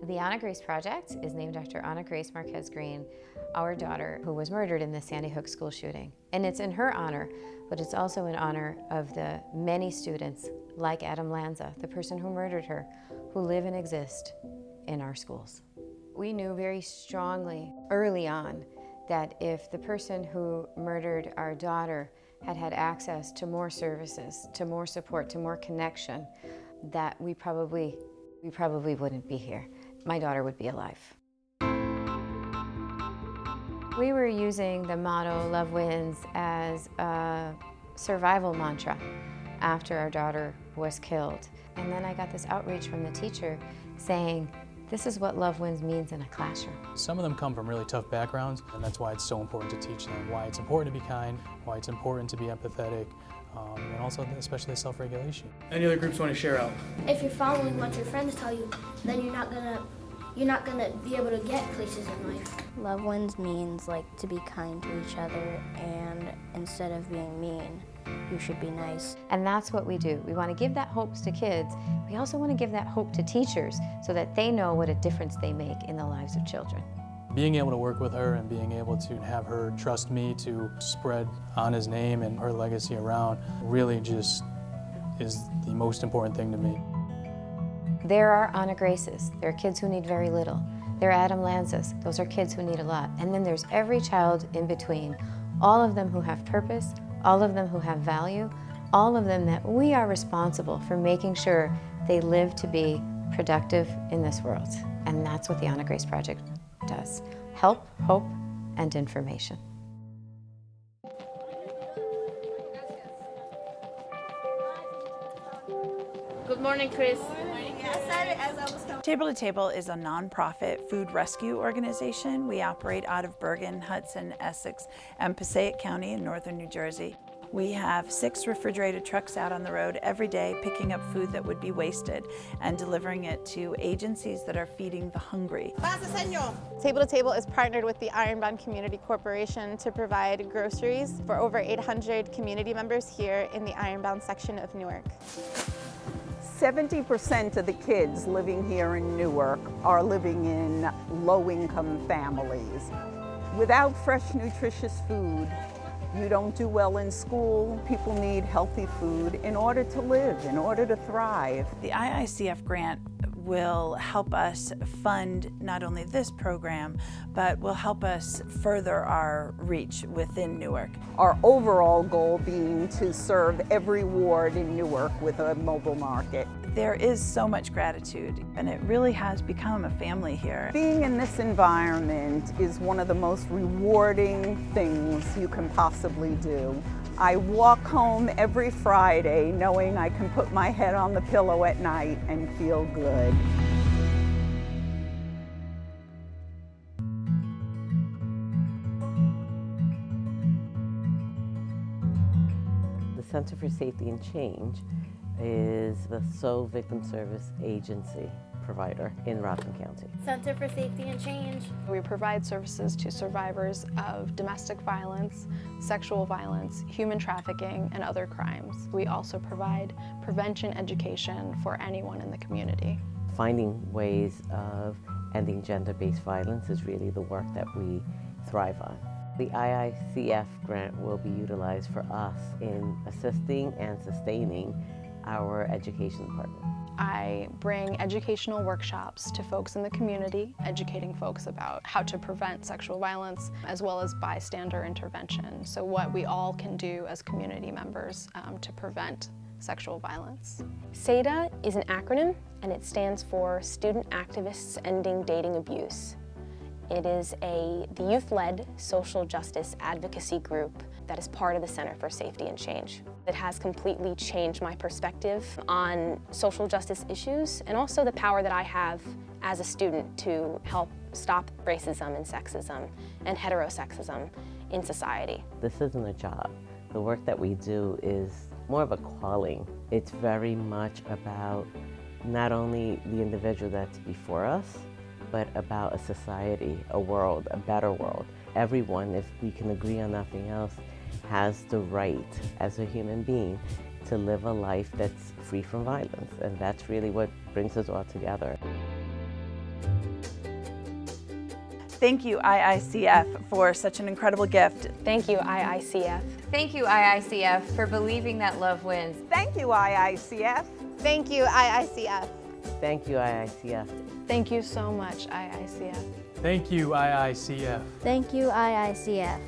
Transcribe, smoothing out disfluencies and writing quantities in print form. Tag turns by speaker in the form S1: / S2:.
S1: The Anna Grace Project is named after Anna Grace Marquez Green, our daughter, who was murdered in the Sandy Hook school shooting. And it's in her honor, but it's also in honor of the many students like Adam Lanza, the person who murdered her, who live and exist in our schools. We knew very strongly early on that if the person who murdered our daughter had had access to more services, to more support, to more connection, that we probably wouldn't be here. My daughter would be alive. We were using the motto, "Love Wins," as a survival mantra after our daughter was killed. And then I got this outreach from the teacher saying, this is what love wins means in a classroom.
S2: Some of them come from really tough backgrounds, and that's why it's so important to teach them why it's important to be kind, why it's important to be empathetic, and also especially self-regulation. Any other groups want to share out?
S3: If you're following what your friends tell you, then you're not gonna be able to get places in life.
S4: Love wins means to be kind to each other, and instead of being mean, you should be nice.
S1: And that's what we do. We want to give that hope to kids. We also want to give that hope to teachers so that they know what a difference they make in the lives of children.
S2: Being able to work with her and being able to have her trust me to spread Anna's name and her legacy around really just is the most important thing to me.
S1: There are Anna Graces. There are kids who need very little. There are Adam Lanzas. Those are kids who need a lot. And then there's every child in between. All of them who have purpose, all of them who have value, all of them that we are responsible for making sure they live to be productive in this world. And that's what the Anna Grace Project does. Help, hope, and information.
S3: Good morning, Chris.
S5: Table to Table is a nonprofit food rescue organization. We operate out of Bergen, Hudson, Essex, and Passaic County in northern New Jersey. We have 6 refrigerated trucks out on the road every day picking up food that would be wasted and delivering it to agencies that are feeding the hungry.
S6: Table to Table is partnered with the Ironbound Community Corporation to provide groceries for over 800 community members here in the Ironbound section of Newark.
S7: 70% of the kids living here in Newark are living in low-income families. Without fresh, nutritious food, you don't do well in school. People need healthy food in order to live, in order to thrive.
S5: The Iicf grant will help us fund not only this program, but will help us further our reach within Newark.
S7: Our overall goal being to serve every ward in Newark with a mobile market.
S5: There is so much gratitude, and it really has become a family here.
S7: Being in this environment is one of the most rewarding things you can possibly do. I walk home every Friday knowing I can put my head on the pillow at night and feel good.
S8: The Center for Safety and Change is the sole victim service agency provider in Rockland County.
S3: Center for Safety and Change.
S6: We provide services to survivors of domestic violence, sexual violence, human trafficking, and other crimes. We also provide prevention education for anyone in the community.
S8: Finding ways of ending gender-based violence is really the work that we thrive on. The Iicf grant will be utilized for us in assisting and sustaining our education department.
S6: I bring educational workshops to folks in the community, educating folks about how to prevent sexual violence, as well as bystander intervention. So what we all can do as community members to prevent sexual violence.
S9: SADA is an acronym, and it stands for Student Activists Ending Dating Abuse. It is the youth-led social justice advocacy group that is part of the Center for Safety and Change. It has completely changed my perspective on social justice issues and also the power that I have as a student to help stop racism and sexism and heterosexism in society.
S8: This isn't a job. The work that we do is more of a calling. It's very much about not only the individual that's before us, but about a society, a world, a better world. Everyone, if we can agree on nothing else, has the right as a human being to live a life that's free from violence. And that's really what brings us all together.
S5: Thank you, IICF, for such an incredible gift.
S9: Thank you, IICF.
S1: Thank you, IICF, for believing that love wins.
S7: Thank you, IICF.
S10: Thank you, IICF.
S8: Thank you, IICF.
S6: Thank you so much, IICF.
S2: Thank you, IICF.
S4: Thank you, IICF.